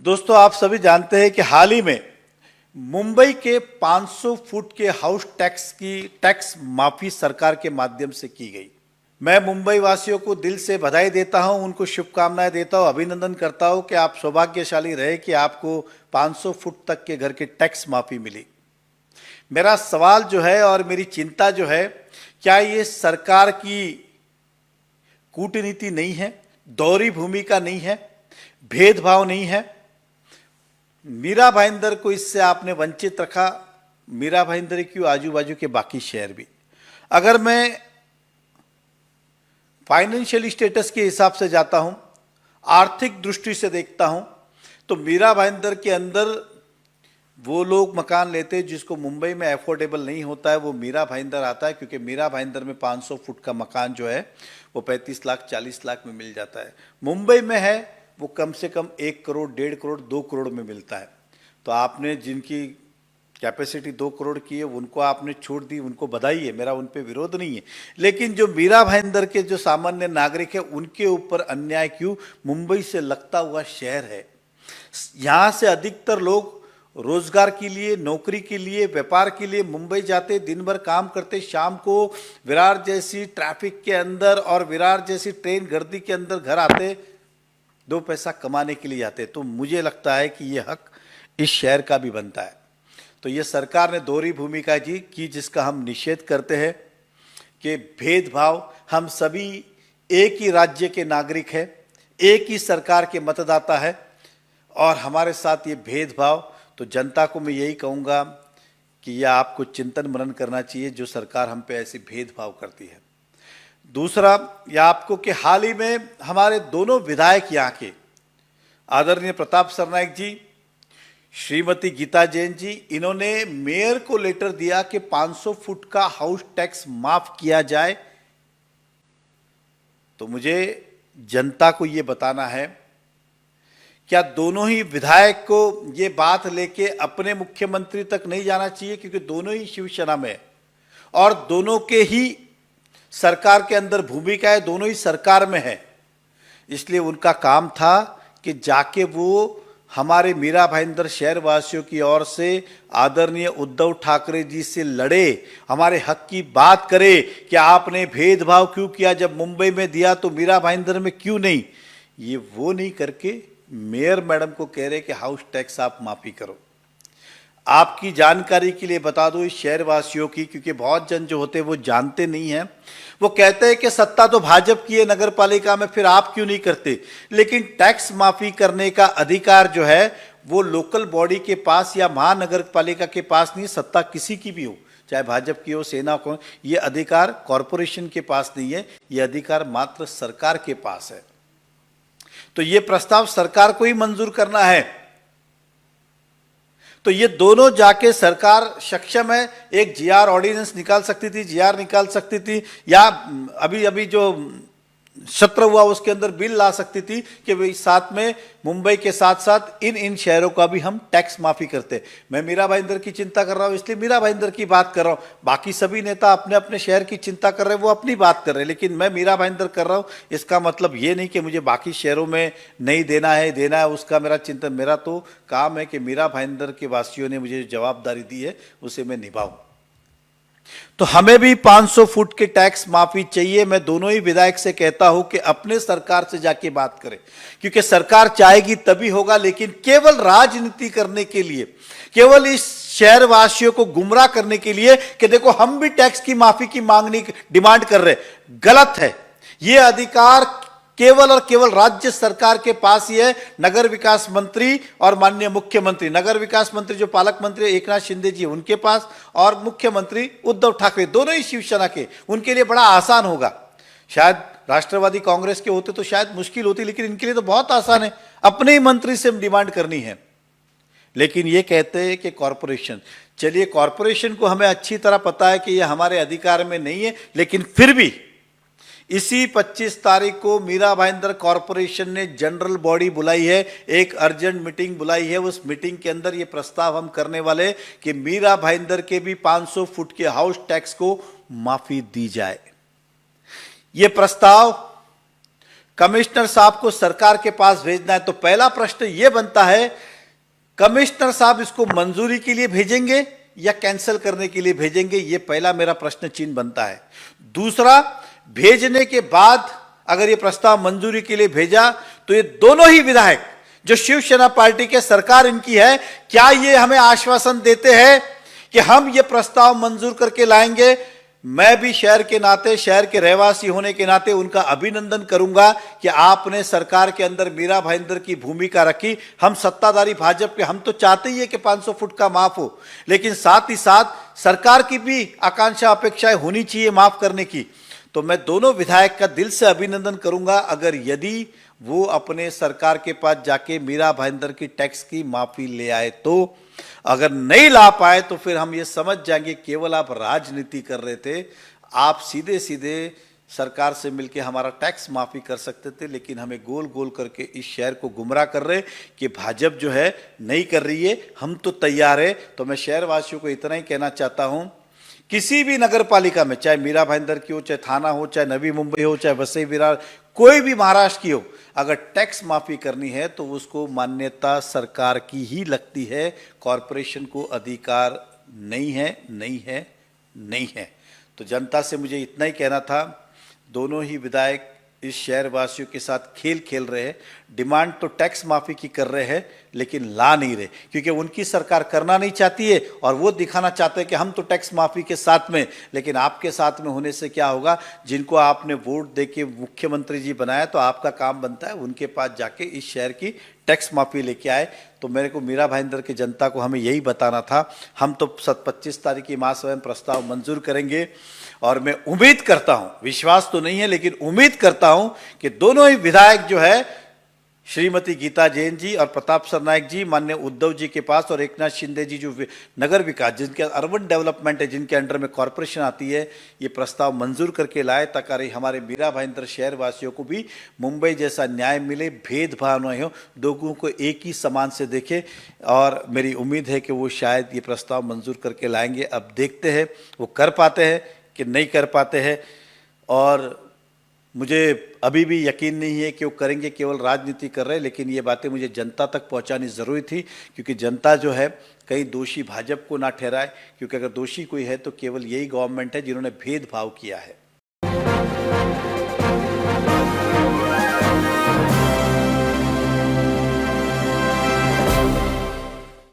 दोस्तों, आप सभी जानते हैं कि हाल ही में मुंबई के 500 फुट के हाउस टैक्स की टैक्स माफी सरकार के माध्यम से की गई। मैं मुंबई वासियों को दिल से बधाई देता हूं, उनको शुभकामनाएं देता हूं, अभिनंदन करता हूं कि आप सौभाग्यशाली रहे कि आपको 500 फुट तक के घर की टैक्स माफी मिली। मेरा सवाल जो है और मेरी चिंता जो है, क्या ये सरकार की कूटनीति नहीं है, दोहरी भूमिका नहीं है, भेदभाव नहीं है? मीरा भाईंदर को इससे आपने वंचित रखा। मीरा भाईंदर क्यों, आजू बाजू के बाकी शहर भी। अगर मैं फाइनेंशियल स्टेटस के हिसाब से जाता हूं, आर्थिक दृष्टि से देखता हूं, तो मीरा भाईंदर के अंदर वो लोग मकान लेते हैं जिसको मुंबई में अफोर्डेबल नहीं होता है, वो मीरा भाईंदर आता है, क्योंकि मीरा भाईंदर में 500 फुट का मकान जो है वो 35 लाख 40 लाख में मिल जाता है। मुंबई में है वो कम से कम 1 करोड़ 1.5 करोड़ 2 करोड़ में मिलता है। तो आपने जिनकी कैपेसिटी 2 करोड़ की है उनको आपने छूट दी, उनको बधाई है, मेरा उन पे विरोध नहीं है। लेकिन जो मीरा भाईंदर के जो सामान्य नागरिक है उनके ऊपर अन्याय क्यों? मुंबई से लगता हुआ शहर है, यहाँ से अधिकतर लोग रोजगार के लिए, नौकरी के लिए, व्यापार के लिए मुंबई जाते, दिन भर काम करते, शाम को विरार जैसी ट्रैफिक के अंदर और विरार जैसी ट्रेन गर्दी के अंदर घर आते, 2 पैसा कमाने के लिए जाते। तो मुझे लगता है कि ये हक इस शहर का भी बनता है। तो ये सरकार ने दोहरी भूमिका की जिसका हम निषेध करते हैं कि भेदभाव, हम सभी एक ही राज्य के नागरिक हैं, एक ही सरकार के मतदाता है, और हमारे साथ ये भेदभाव, तो जनता को मैं यही कहूँगा कि यह आपको चिंतन मनन करना चाहिए जो सरकार हम पे ऐसे भेदभाव करती है। दूसरा यह आपको कि हाल ही में हमारे दोनों विधायक यहाँ के, आदरणीय प्रताप सरनाईक जी, श्रीमती गीता जैन जी, इन्होंने मेयर को लेटर दिया कि 500 फुट का हाउस टैक्स माफ किया जाए। तो मुझे जनता को ये बताना है, क्या दोनों ही विधायक को ये बात लेके अपने मुख्यमंत्री तक नहीं जाना चाहिए? क्योंकि दोनों ही शिवसेना में और दोनों के ही सरकार के अंदर भूमिका है, दोनों ही सरकार में है। इसलिए उनका काम था कि जाके वो हमारे मीरा भाईंदर शहरवासियों की ओर से आदरणीय उद्धव ठाकरे जी से लड़े, हमारे हक की बात करे कि आपने भेदभाव क्यों किया, जब मुंबई में दिया तो मीरा भाईंदर में क्यों नहीं। ये वो नहीं करके मेयर मैडम को कह रहे कि हाउस टैक्स आप माफी करो। आपकी जानकारी के लिए बता दो इस शहरवासियों की, क्योंकि बहुत जन जो होते हैं वो जानते नहीं हैं, वो कहते हैं कि सत्ता तो भाजपा की है नगर पालिका में, फिर आप क्यों नहीं करते? लेकिन टैक्स माफी करने का अधिकार जो है वो लोकल बॉडी के पास या महानगर पालिका के पास नहीं, सत्ता किसी की भी हो, चाहे भाजपा की हो, सेना को, ये अधिकार कॉरपोरेशन के पास नहीं है, ये अधिकार मात्र सरकार के पास है। तो ये प्रस्ताव सरकार को ही मंजूर करना है। तो ये दोनों जाके सरकार सक्षम है, एक जीआर ऑर्डिनेंस निकाल सकती थी, जीआर निकाल सकती थी, या अभी अभी जो सत्र हुआ उसके अंदर बिल ला सकती थी कि भाई साथ में मुंबई के साथ साथ इन शहरों का भी हम टैक्स माफी करते। मैं मीरा भाईंदर की चिंता कर रहा हूं, इसलिए मीरा भाईंदर की बात कर रहा हूं। बाकी सभी नेता अपने अपने शहर की चिंता कर रहे हैं, वो अपनी बात कर रहे हैं, लेकिन मैं मीरा भाईंदर कर रहा हूं। इसका मतलब ये नहीं कि मुझे बाकी शहरों में नहीं देना है, उसका मेरा चिंतन, मेरा तो काम है कि मीरा भाईंदर के वासियों ने मुझे जवाबदारी दी है उसे मैं निभाऊं। तो हमें भी 500 फुट के टैक्स माफी चाहिए। मैं दोनों ही विधायक से कहता हूं कि अपने सरकार से जाके बात करें, क्योंकि सरकार चाहेगी तभी होगा, लेकिन केवल राजनीति करने के लिए, केवल इस शहरवासियों को गुमराह करने के लिए कि देखो हम भी टैक्स की माफी की मांगनी डिमांड कर रहे, गलत है। यह अधिकार केवल और केवल राज्य सरकार के पास ही है। नगर विकास मंत्री और माननीय मुख्यमंत्री, नगर विकास मंत्री जो पालक मंत्री एकनाथ शिंदे जी उनके पास, और मुख्यमंत्री उद्धव ठाकरे, दोनों ही शिवसेना के, उनके लिए बड़ा आसान होगा। शायद राष्ट्रवादी कांग्रेस के होते तो शायद मुश्किल होती, लेकिन इनके लिए तो बहुत आसान है, अपने ही मंत्री से डिमांड करनी है। लेकिन ये कहते हैं कि कॉरपोरेशन, चलिए कॉरपोरेशन को हमें अच्छी तरह पता है कि यह हमारे अधिकार में नहीं है, लेकिन फिर भी इसी 25 तारीख को मीरा भाईंदर कॉरपोरेशन ने जनरल बॉडी बुलाई है, एक अर्जेंट मीटिंग बुलाई है। उस मीटिंग के अंदर ये प्रस्ताव हम करने वाले कि मीरा भाईंदर के भी 500 फुट के हाउस टैक्स को माफी दी जाए। ये प्रस्ताव कमिश्नर साहब को सरकार के पास भेजना है, तो पहला प्रश्न यह बनता है, कमिश्नर साहब इसको मंजूरी के लिए भेजेंगे या कैंसिल करने के लिए भेजेंगे? यह पहला मेरा प्रश्न चिन्ह बनता है। दूसरा, भेजने के बाद अगर यह प्रस्ताव मंजूरी के लिए भेजा तो ये दोनों ही विधायक जो शिवसेना पार्टी के सरकार इनकी है, क्या ये हमें आश्वासन देते हैं कि हम ये प्रस्ताव मंजूर करके लाएंगे? मैं भी शहर के नाते, शहर के रहवासी होने के नाते उनका अभिनंदन करूंगा कि आपने सरकार के अंदर मीरा भाईंदर की भूमिका रखी। हम सत्ताधारी भाजपा के, हम तो चाहते ही है कि 500 फुट का माफ हो, लेकिन साथ ही साथ सरकार की भी आकांक्षा, अपेक्षाएं होनी चाहिए माफ करने की। तो मैं दोनों विधायक का दिल से अभिनंदन करूंगा अगर यदि वो अपने सरकार के पास जाके मीरा भाईंदर की टैक्स की माफी ले आए तो। अगर नहीं ला पाए तो फिर हम ये समझ जाएंगे केवल आप राजनीति कर रहे थे। आप सीधे सीधे सरकार से मिलके हमारा टैक्स माफी कर सकते थे, लेकिन हमें गोल गोल करके इस शहर को गुमराह कर रहे कि भाजपा जो है नहीं कर रही है, हम तो तैयार है। तो मैं शहर वासियों को इतना ही कहना चाहता हूं, किसी भी नगर पालिका में, चाहे मीरा भाईंदर की हो, चाहे थाना हो, चाहे नवी मुंबई हो, चाहे वसई विरार, कोई भी महाराष्ट्र की हो, अगर टैक्स माफी करनी है तो उसको मान्यता सरकार की ही लगती है। कॉरपोरेशन को अधिकार नहीं है, नहीं है, नहीं है। तो जनता से मुझे इतना ही कहना था, दोनों ही विधायक इस शहर वासियों के साथ खेल खेल रहे हैं। डिमांड तो टैक्स माफी की कर रहे हैं लेकिन ला नहीं रहे, क्योंकि उनकी सरकार करना नहीं चाहती है और वो दिखाना चाहते हैं कि हम तो टैक्स माफी के साथ में। लेकिन आपके साथ में होने से क्या होगा? जिनको आपने वोट देके मुख्यमंत्री जी बनाया, तो आपका काम बनता है उनके पास जाके इस शहर की टैक्स माफी लेके आए। तो मेरे को मीरा भाईंदर की जनता को हमें यही बताना था। हम तो 25 तारीख की महासभा में प्रस्ताव मंजूर करेंगे और मैं उम्मीद करता हूं, विश्वास तो नहीं है लेकिन उम्मीद करता हूं कि दोनों ही विधायक जो है, श्रीमती गीता जैन जी और प्रताप सरनायक जी, माननीय उद्धव जी के पास, और एकनाथ शिंदे जी जो नगर विकास, जिनके अर्बन डेवलपमेंट है, जिनके अंडर में कॉरपोरेशन आती है, ये प्रस्ताव मंजूर करके लाए ताकि हमारे मीरा भाईंदर शहर वासियों को भी मुंबई जैसा न्याय मिले, भेदभाव न हो, लोगों को एक ही समान से देखे। और मेरी उम्मीद है कि वो शायद ये प्रस्ताव मंजूर करके लाएंगे। अब देखते हैं वो कर पाते हैं कि नहीं कर पाते हैं, और मुझे अभी भी यकीन नहीं है कि वो करेंगे, केवल राजनीति कर रहे हैं। लेकिन ये बातें मुझे जनता तक पहुंचानी ज़रूरी थी, क्योंकि जनता जो है कई दोषी भाजपा को ना ठहराए, क्योंकि अगर दोषी कोई है तो केवल यही गवर्नमेंट है जिन्होंने भेदभाव किया है।